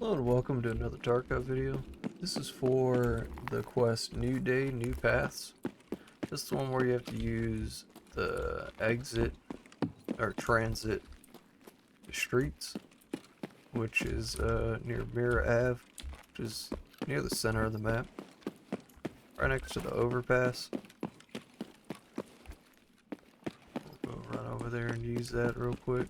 Hello and welcome to another Tarkov video. This is for the quest New Day, New Paths. This is the one where you have to use the exit or transit streets, which is near Mirror Ave, which is near the center of the map, right next to the overpass. We'll go run over there and use that real quick.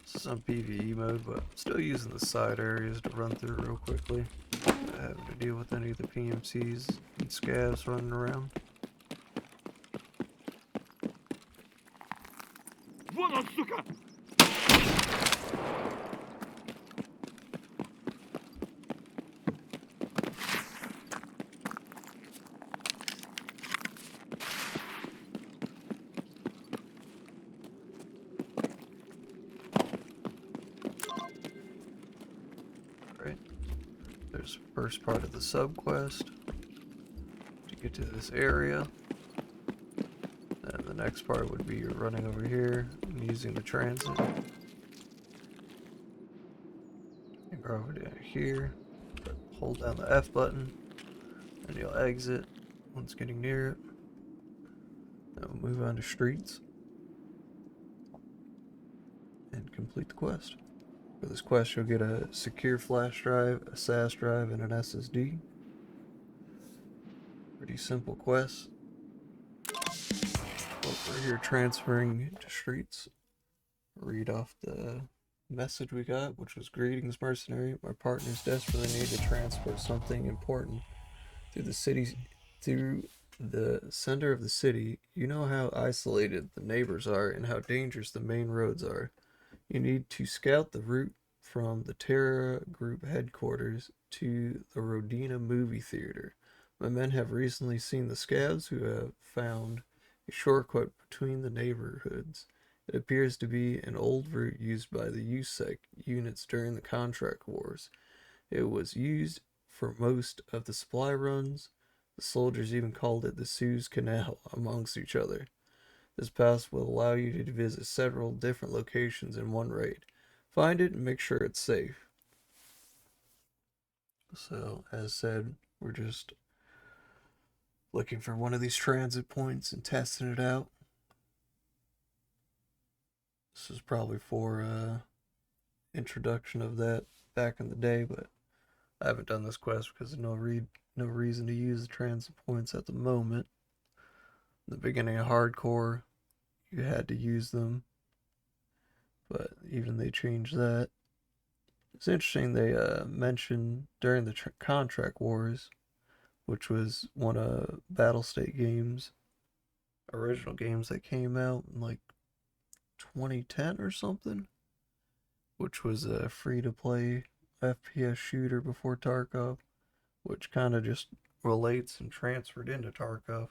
This is on PVE mode, but I'm still using the side areas to run through real quickly. Not having to deal with any of the PMCs and scavs running around. Вон он, сука! Right. There's the first part of the sub-quest to get to this area. And the next part would be you're running over here and using the transit. You go over to here, hold down the F button, and you'll exit once getting near it. Then we'll move on to streets and complete the quest. For this quest, you'll get a secure flash drive, a SAS drive, and an SSD. Pretty simple quest. Over here, transferring to streets. Read off the message we got, which was "Greetings, mercenary. My partners desperately need to transport something important through the center of the city. You know how isolated the neighbors are and how dangerous the main roads are. You need to scout the route from the Terra Group headquarters to the Rodina movie theater. My men have recently seen the scavs who have found a shortcut between the neighborhoods. It appears to be an old route used by the USEC units during the contract wars. It was used for most of the supply runs. The soldiers even called it the Suez Canal amongst each other. This pass will allow you to visit several different locations in one raid. Find it and make sure it's safe. So, as said, we're just looking for one of these transit points and testing it out. This is probably for introduction of that back in the day, but I haven't done this quest because there's no reason to use the transit points at the moment. In the beginning of hardcore, you had to use them, but even they changed that. It's interesting they mentioned during the contract wars, which was one of Battlestate games, original games that came out in like 2010 or something, which was a free-to-play FPS shooter before Tarkov, which kind of just relates and transferred into Tarkov.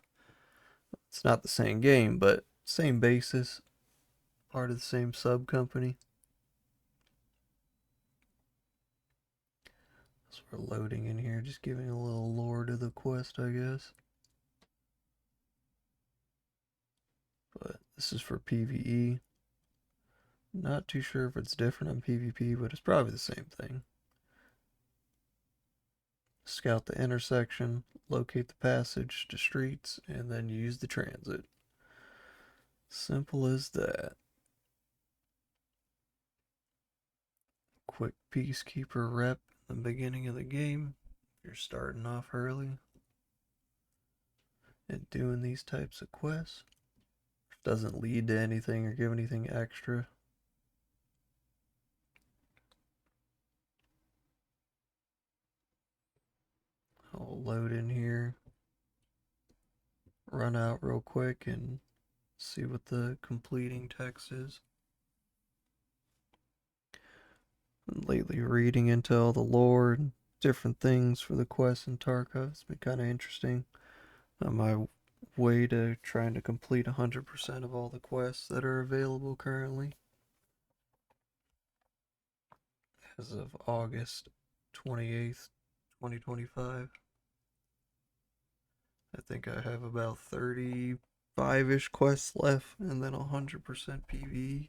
It's not the same game, but same basis, part of the same sub company. So we're loading in here, just giving a little lore to the quest, I guess. But this is for PvE. Not too sure if it's different on PvP, but it's probably the same thing. Scout the intersection, locate the passage to streets, and then use the transit. Simple as that. Quick peacekeeper rep in the beginning of the game. You're starting off early and doing these types of quests. Doesn't lead to anything or give anything extra. I'll load in here, run out real quick, and see what the completing text is. And lately reading into all the lore and different things for the quests in Tarkov. It's been kind of interesting. On my way to trying to complete 100% of all the quests that are available currently. As of August 28th, 2025. I think I have about 35-ish quests left and then 100% PvE.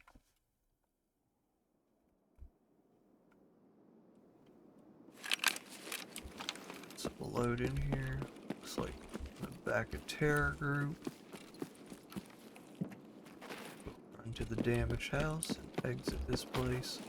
load in here. Looks like the back of Terror Group. Run to the damaged house and exit this place.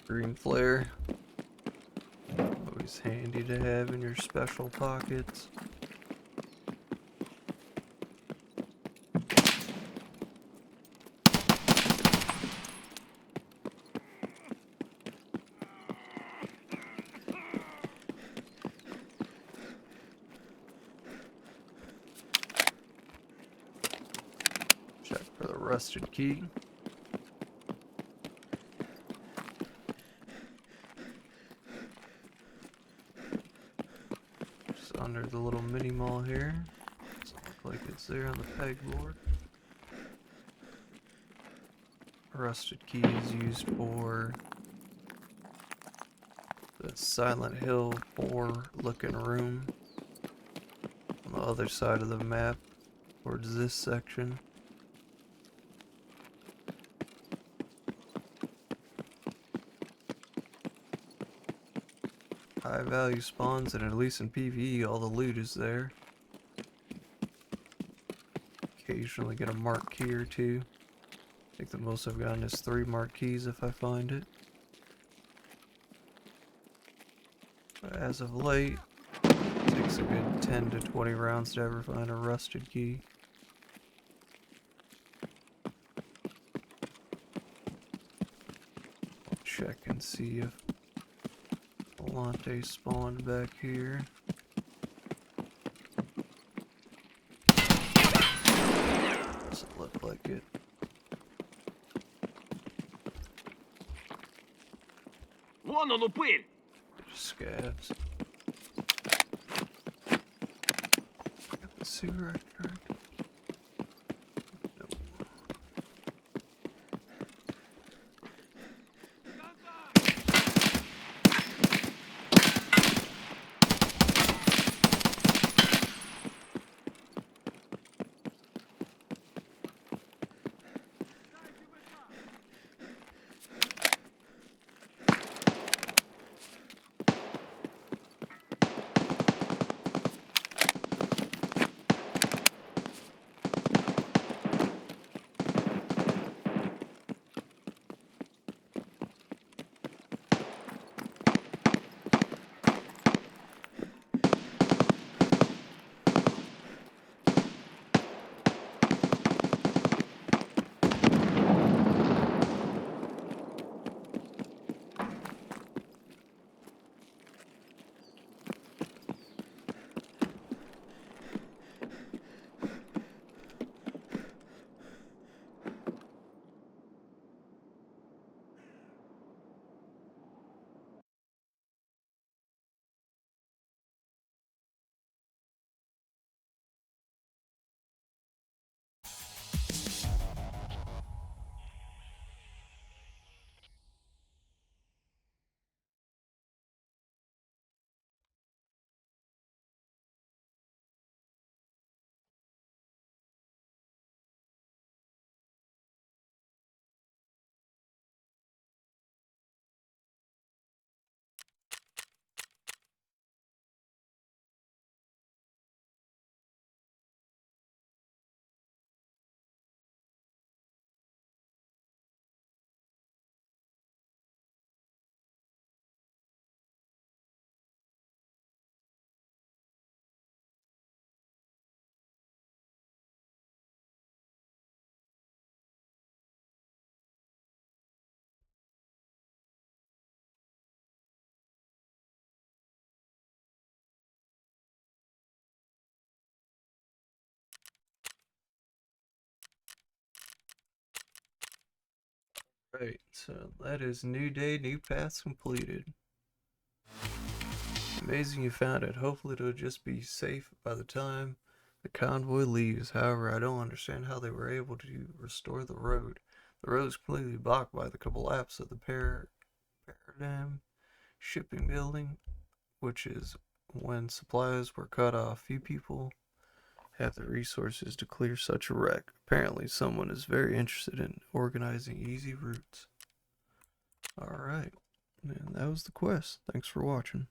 Green flare. Always handy to have in your special pockets. Check for the rusted key. Just under the little mini mall here. Doesn't look like it's there on the pegboard. Rusted key is used for the Silent Hill 4 looking room on the other side of the map towards this section. High value spawns, and at least in PvE all the loot is there. Occasionally get a marked key or two. I think the most I've gotten is 3 marked keys if I find it. But as of late, it takes a good 10 to 20 rounds to ever find a rusted key. I'll check and see if Volante spawned back here. Doesn't look like it. Вон он упырь! Scabs. Got the cigarette card. Nope. Right, so that is new day, new paths completed. Amazing you found it. Hopefully it'll just be safe by the time the convoy leaves. However, I don't understand how they were able to restore the road. The road is completely blocked by the collapse of the paradigm shipping building, which is when supplies were cut off. Few people have the resources to clear such a wreck. Apparently, someone is very interested in organizing easy routes. Alright, and that was the quest. Thanks for watching.